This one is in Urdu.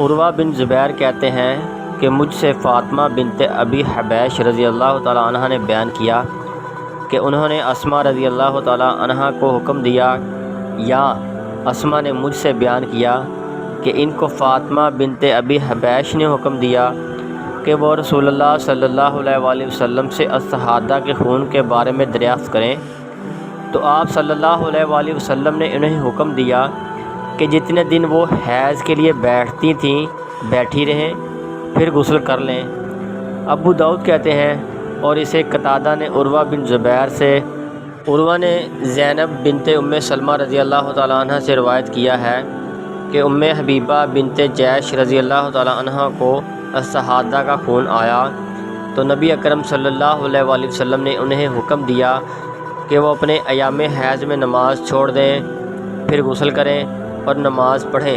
عروہ بن زبیر کہتے ہیں کہ مجھ سے فاطمہ بنت ابی حبیش رضی اللہ تعالیٰ عنہ نے بیان کیا کہ انہوں نے اسماء رضی اللہ تعالیٰ عنہ کو حکم دیا، یا اسماء نے مجھ سے بیان کیا کہ ان کو فاطمہ بنت ابی حبیش نے حکم دیا کہ وہ رسول اللہ صلی اللہ علیہ وآلہ وسلم سے استحاضہ کے خون کے بارے میں دریافت کریں، تو آپ صلی اللہ علیہ وآلہ وسلم نے انہیں حکم دیا کہ جتنے دن وہ حیض کے لیے بیٹھتی تھیں بیٹھی رہیں، پھر غسل کر لیں۔ ابو داؤد کہتے ہیں اور اسے قتادہ نے عروہ بن زبیر سے، عروہ نے زینب بنت ام سلمہ رضی اللہ تعالیٰ عنہ سے روایت کیا ہے کہ ام حبیبہ بنت جیش رضی اللہ تعالیٰ عنہ کو استحاضہ کا خون آیا تو نبی اکرم صلی اللہ علیہ وآلہ وسلم نے انہیں حکم دیا کہ وہ اپنے ایام حیض میں نماز چھوڑ دیں، پھر غسل کریں اور نماز پڑھیں۔